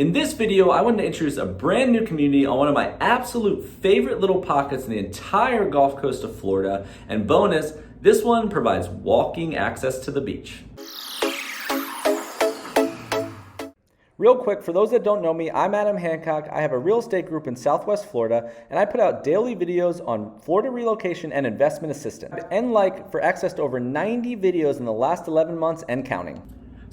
In this video, I wanted to introduce a brand new community on one of my absolute favorite little pockets in the entire Gulf Coast of Florida. And bonus, this one provides walking access to the beach. Real quick, for those that don't know me, I'm Adam Hancock. I have a real estate group in Southwest Florida, and I put out daily videos on Florida relocation and investment assistance. And for access to over 90 videos in the last 11 months and counting.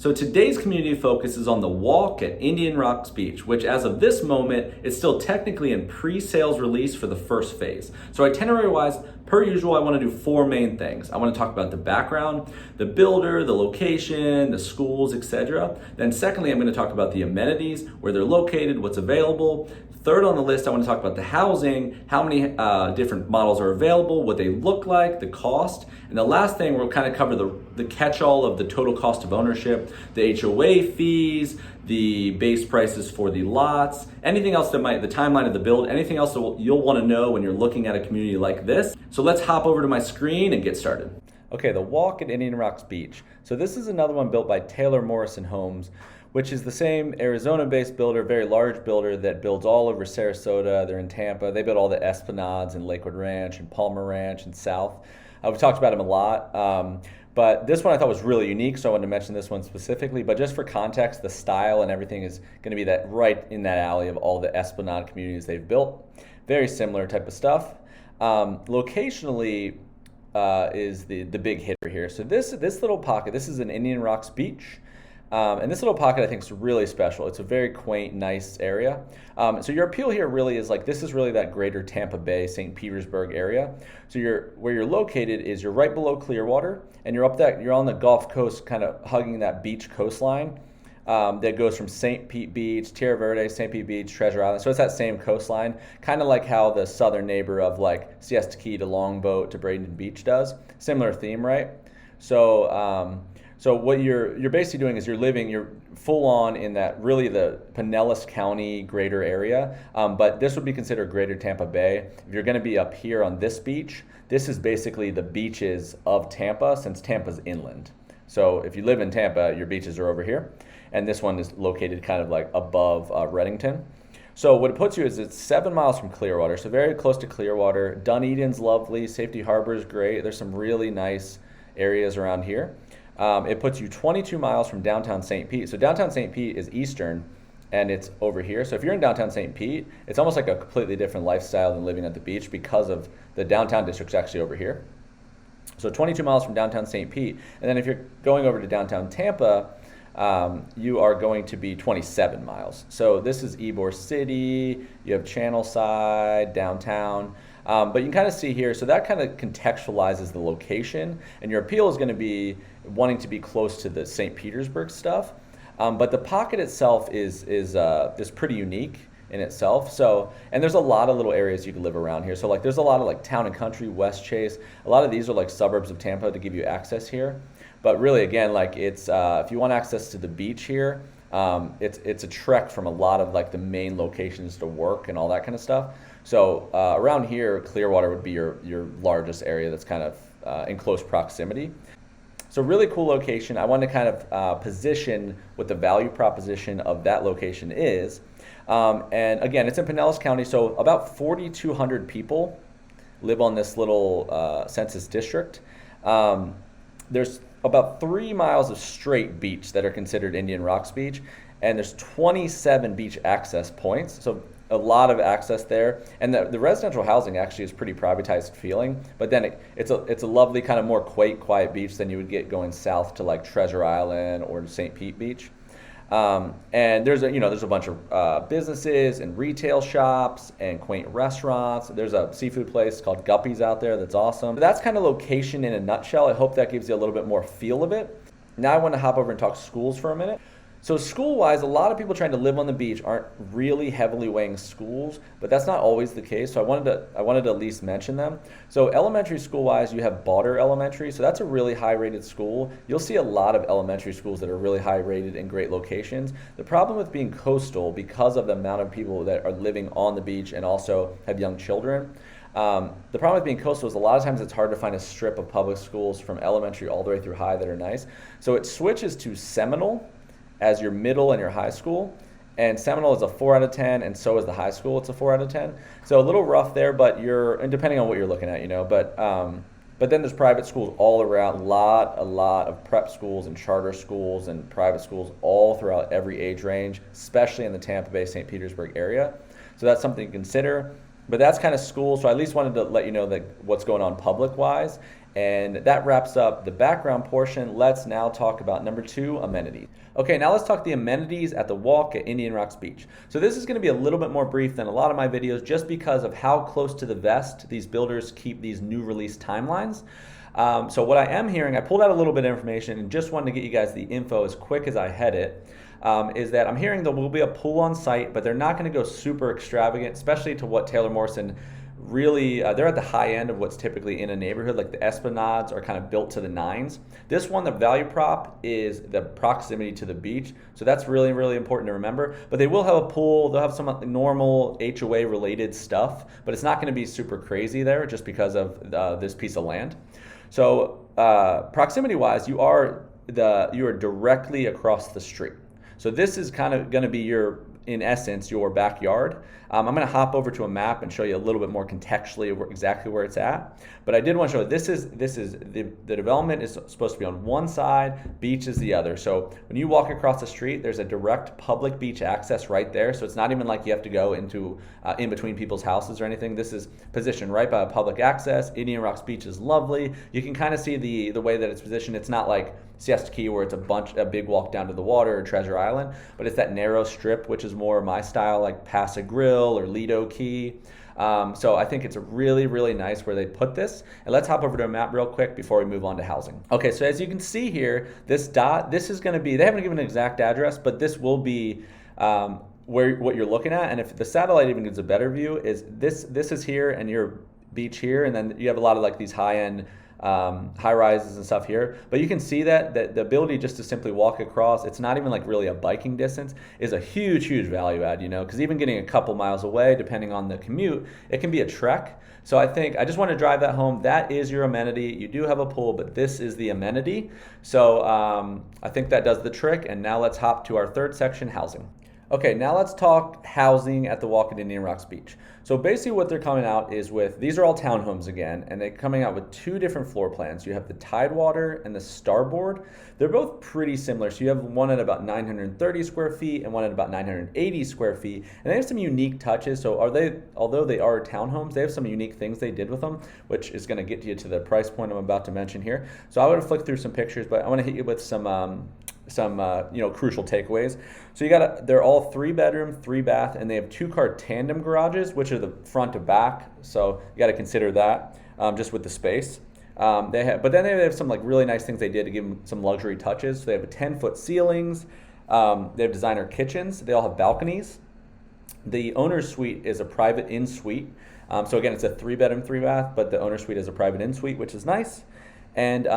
So today's community focuses on the walk at Indian Rocks Beach, which as of this moment is still technically in pre-sales release for the first phase. So itinerary-wise, per usual, I want to do four main things. I want to talk about the background, the builder, the location, the schools, etc. Then secondly, I'm going to talk about the amenities, where they're located, what's available. Third on the list, I want to talk about the housing, how many different models are available, what they look like, the cost. And the last thing, we'll kind of cover the catch-all of the total cost of ownership, the HOA fees, the base prices for the lots, anything else the timeline of the build, anything else that you'll want to know when you're looking at a community like this. So let's hop over to my screen and get started. Okay, the walk at Indian Rocks Beach. So this is another one built by Morrison Homes, which is the same Arizona-based builder, very large builder that builds all over Sarasota. They're in Tampa. They build all the Esplanades and Lakewood Ranch and Palmer Ranch and South. We've talked about them a lot, but this one I thought was really unique, so I wanted to mention this one specifically. But just for context, the style and everything is going to be that right in that alley of all the Esplanade communities they've built. Very similar type of stuff. Locationally is the big hitter here. So this little pocket, this is an Indian Rocks Beach. And this little pocket I think is really special. It's a very quaint, nice area. So your appeal here really is this is really that greater Tampa Bay, St. Petersburg area. So where you're located is you're right below Clearwater, and you're on the Gulf Coast, kind of hugging that beach coastline that goes from St. Pete Beach, Tierra Verde, St. Pete Beach, Treasure Island. So it's that same coastline, kind of like how the southern neighbor of Siesta Key to Longboat to Bradenton Beach does. Similar theme, right? So what you're basically doing is you're full on in that really the Pinellas County greater area, but this would be considered greater Tampa Bay. If you're going to be up here on this beach, this is basically the beaches of Tampa, since Tampa's inland. So if you live in Tampa, your beaches are over here, and this one is located kind of above Reddington. So what it puts you is it's 7 miles from Clearwater, so very close to Clearwater. Dunedin's lovely, Safety Harbor is great. There's some really nice areas around here. It puts you 22 miles from downtown St. Pete. So downtown St. Pete is eastern, and it's over here. So if you're in downtown St. Pete, it's almost like a completely different lifestyle than living at the beach, because of the downtown district's actually over here. So 22 miles from downtown St. Pete. And then if you're going over to downtown Tampa, you are going to be 27 miles. So this is Ybor City, you have Channelside, downtown. But you can kind of see here, so that kind of contextualizes the location, and your appeal is going to be wanting to be close to the St. Petersburg stuff. But the pocket itself is pretty unique in itself. So, and there's a lot of little areas you can live around here. So there's a lot of Town and Country, West Chase. A lot of these are suburbs of Tampa to give you access here. But really, again, it's if you want access to the beach here, it's a trek from a lot of the main locations to work and all that kind of stuff. So around here, Clearwater would be your largest area that's kind of in close proximity. So really cool location. I want to kind of position what the value proposition of that location is. And again, it's in Pinellas County, so about 4,200 people live on this little census district. There's about 3 miles of straight beach that are considered Indian Rocks Beach, and there's 27 beach access points. So a lot of access there, and the residential housing actually is pretty privatized feeling, but then it's a lovely kind of more quiet beach than you would get going south to Treasure Island or St. Pete Beach. And there's a bunch of businesses and retail shops and quaint restaurants. There's a seafood place called Guppy's out there that's awesome. That's kind of location in a nutshell. I hope that gives you a little bit more feel of it. Now I want to hop over and talk schools for a minute. So school-wise, a lot of people trying to live on the beach aren't really heavily weighing schools, but that's not always the case. So I wanted to at least mention them. So elementary school-wise, you have Bauder Elementary. So that's a really high-rated school. You'll see a lot of elementary schools that are really high-rated in great locations. The problem with being coastal, because of the amount of people that are living on the beach and also have young children, the problem with being coastal is a lot of times it's hard to find a strip of public schools from elementary all the way through high that are nice. So it switches to Seminole as your middle and your high school, And Seminole is a 4 out of 10, and so is the high school. It's a 4 out of 10. So a little rough there, but and depending on what you're looking at, but then there's private schools all around, a lot of prep schools and charter schools and private schools all throughout every age range, especially in the Tampa Bay, St. Petersburg area. So that's something to consider. But that's kind of school, so I at least wanted to let you know that what's going on public-wise. And that wraps up the background portion. Let's now talk about number 2, amenities. Okay, now let's talk the amenities at the walk at Indian Rocks Beach. So this is going to be a little bit more brief than a lot of my videos just because of how close to the vest these builders keep these new release timelines. So what I am hearing, I pulled out a little bit of information and just wanted to get you guys the info as quick as I had it, is that I'm hearing there will be a pool on site, but they're not going to go super extravagant, especially to what Taylor Morrison really, they're at the high end of what's typically in a neighborhood. Like the Esplanades are kind of built to the nines. This one, the value prop is the proximity to the beach. So that's really, really important to remember. But they will have a pool. They'll have some normal HOA related stuff, but it's not going to be super crazy there just because of this piece of land. So proximity wise, you are directly across the street. So this is kind of going to be in essence, your backyard. I'm going to hop over to a map and show you a little bit more contextually exactly where it's at. But I did want to show the development is supposed to be on one side, beach is the other. So when you walk across the street, there's a direct public beach access right there. So it's not even like you have to go into in between people's houses or anything. This is positioned right by a public access. Indian Rocks Beach is lovely. You can kind of see the way that it's positioned. It's not like Siesta Key where it's a big walk down to the water or Treasure Island, but it's that narrow strip, which is more my style, like Paso Grill or Lido Key. So I think it's really, really nice where they put this. And let's hop over to a map real quick before we move on to housing. Okay, so as you can see here, this is going to be, they haven't given an exact address, but this will be what you're looking at. And if the satellite even gives a better view, is this is here and your beach here, and then you have a lot of like these high-end high rises and stuff here, but you can see that the ability just to simply walk across, it's not even like really a biking distance, is a huge value add, because even getting a couple miles away, depending on the commute, it can be a trek. So I think I just want to drive that home. That is your amenity. You do have a pool, but this is the amenity. So I think that does the trick. And now let's hop to our third section, housing. Okay, now let's talk housing at the walk at Indian Rocks Beach. So basically what they're coming out is with, these are all townhomes again, and they're coming out with 2 different floor plans. You have the Tidewater and the Starboard. They're both pretty similar. So you have one at about 930 square feet and one at about 980 square feet. And they have some unique touches. So although they are townhomes, they have some unique things they did with them, which is gonna get you to the price point I'm about to mention here. So I would flick through some pictures, but I wanna hit you with some crucial takeaways. So they're all 3-bedroom, 3-bath, and they have 2-car tandem garages, which are the front to back. So you got to consider that just with the space. But then they have some like really nice things they did to give them some luxury touches. So they have a 10-foot ceilings. They have designer kitchens. They all have balconies. The owner's suite is a private in-suite. So again, it's a 3-bedroom, 3-bath, but the owner's suite is a private in-suite, which is nice. And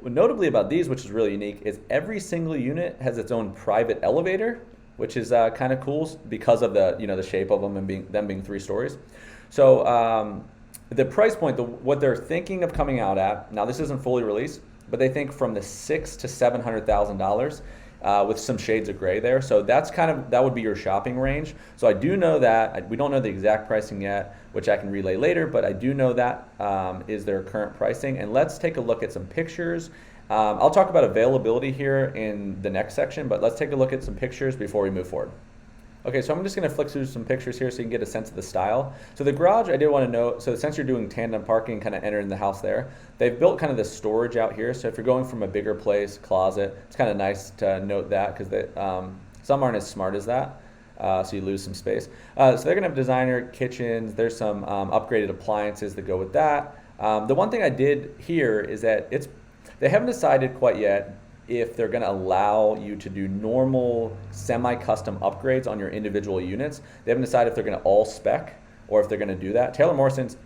notably about these, which is really unique, is every single unit has its own private elevator, which is kind of cool because of the shape of them and them being 3 stories. So the price point, what they're thinking of coming out at, now this isn't fully released, but they think from the $600,000 to $700,000 with some shades of gray there. So that would be your shopping range. So I do know that, we don't know the exact pricing yet, which I can relay later, but I do know that is their current pricing. And let's take a look at some pictures. I'll talk about availability here in the next section, but let's take a look at some pictures before we move forward. Okay, so I'm just gonna flick through some pictures here so you can get a sense of the style. So the garage, I did wanna note, so since you're doing tandem parking, kind of entering the house there, they've built kind of this storage out here. So if you're going from a bigger place, closet, it's kind of nice to note that because some aren't as smart as that. So you lose some space. So they're gonna have designer kitchens. There's some upgraded appliances that go with that. The one thing I did here is that they haven't decided quite yet if they're gonna allow you to do normal semi-custom upgrades on your individual units. They haven't decided if they're gonna all spec or if they're gonna do that. Taylor Morrison's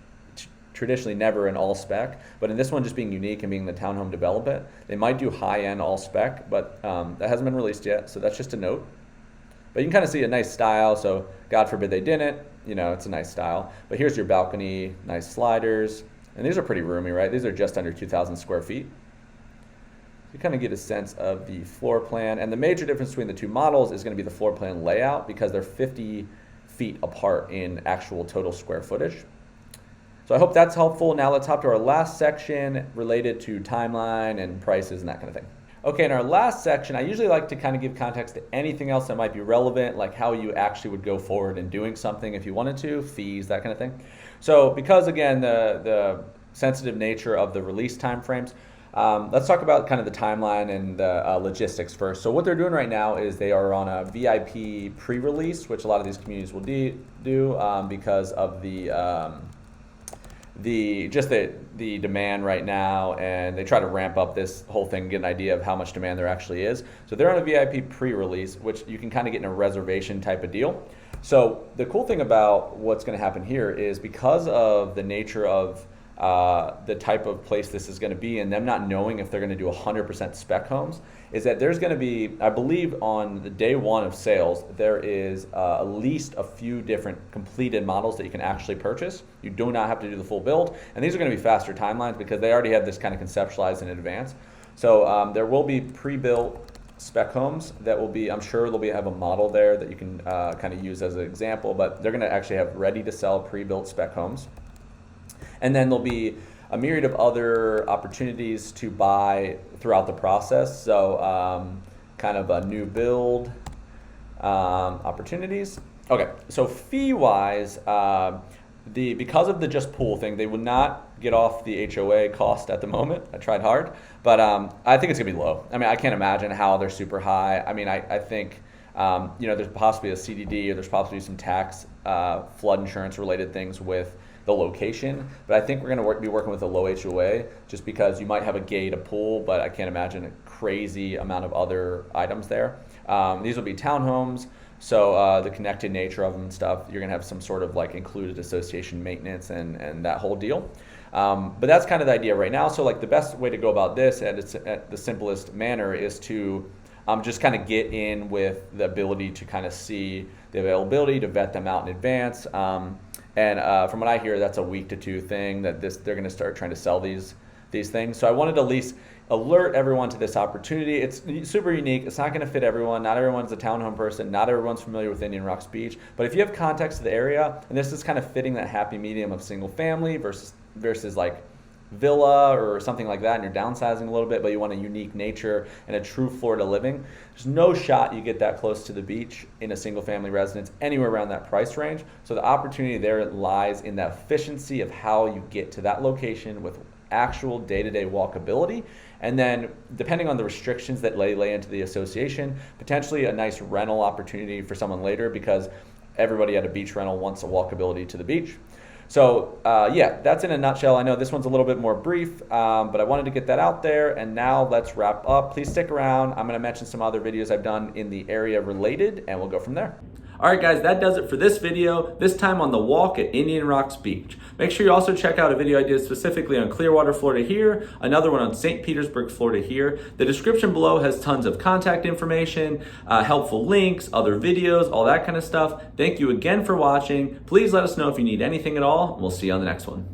traditionally never an all spec, but in this one just being unique and being the townhome development, they might do high-end all spec, but that hasn't been released yet, so that's just a note. But you can kind of see a nice style, so God forbid they didn't, it's a nice style. But here's your balcony, nice sliders, and these are pretty roomy, right? These are just under 2,000 square feet. you kind of get a sense of the floor plan. And the major difference between the two models is going to be the floor plan layout, because they're 50 feet apart in actual total square footage. So I hope that's helpful. Now let's hop to our last section related to timeline and prices and that kind of thing. Okay, in our last section, I usually like to kind of give context to anything else that might be relevant, like how you actually would go forward in doing something if you wanted to, fees, that kind of thing. So because, again, the sensitive nature of the release timeframes, let's talk about kind of the timeline and the logistics first. So what they're doing right now is they are on a VIP pre-release, which a lot of these communities will do because of the demand right now, and they try to ramp up this whole thing, get an idea of how much demand there actually is. So they're on a VIP pre-release, which you can kind of get in a reservation type of deal. So the cool thing about what's going to happen here is, because of the nature of the type of place this is going to be, and them not knowing if they're going to do 100% spec homes, is that there's going to be, I believe on the day one of sales, there is at least a few different completed models that you can actually purchase. You do not have to do the full build, and these are going to be faster timelines because they already have this kind of conceptualized in advance. So there will be pre-built spec homes that will be, I'm sure they'll have a model there that you can kind of use as an example, but they're going to actually have ready to sell pre-built spec homes. And then there'll be a myriad of other opportunities to buy throughout the process. So kind of a new build opportunities. Okay, so fee-wise, because of the just pool thing, they would not get off the HOA cost at the moment. I tried hard, but I think it's gonna be low. I mean, I can't imagine how they're super high. I mean, I think there's possibly a CDD, or there's possibly some tax, flood insurance related things with the location, but I think we're going to be working with a low HOA, just because you might have a gate, a pool, but I can't imagine a crazy amount of other items there. These will be townhomes, so the connected nature of them and stuff, you're going to have some sort of like included association maintenance and that whole deal. But that's kind of the idea right now. So like the best way to go about this at the simplest manner is to just kind of get in with the ability to kind of see the availability, to vet them out in advance. And from what I hear, that's a week to two thing that they're going to start trying to sell these things. So I wanted to at least alert everyone to this opportunity. It's super unique. It's not going to fit everyone. Not everyone's a townhome person. Not everyone's familiar with Indian Rocks Beach. But if you have context to the area, and this is kind of fitting that happy medium of single family versus like villa or something like that, and you're downsizing a little bit, but you want a unique nature and a true Florida living, there's no shot you get that close to the beach in a single family residence anywhere around that price range. So the opportunity there lies in that efficiency of how you get to that location with actual day-to-day walkability, and then depending on the restrictions that lay into the association, potentially a nice rental opportunity for someone later, because everybody at a beach rental wants a walkability to the beach. So yeah, that's in a nutshell. I know this one's a little bit more brief, but I wanted to get that out there. And now let's wrap up. Please stick around. I'm going to mention some other videos I've done in the area related, and we'll go from there. All right, guys, that does it for this video, this time on the walk at Indian Rocks Beach. Make sure you also check out a video I did specifically on Clearwater, Florida here, another one on St. Petersburg, Florida here. The description below has tons of contact information, helpful links, other videos, all that kind of stuff. Thank you again for watching. Please let us know if you need anything at all, and we'll see you on the next one.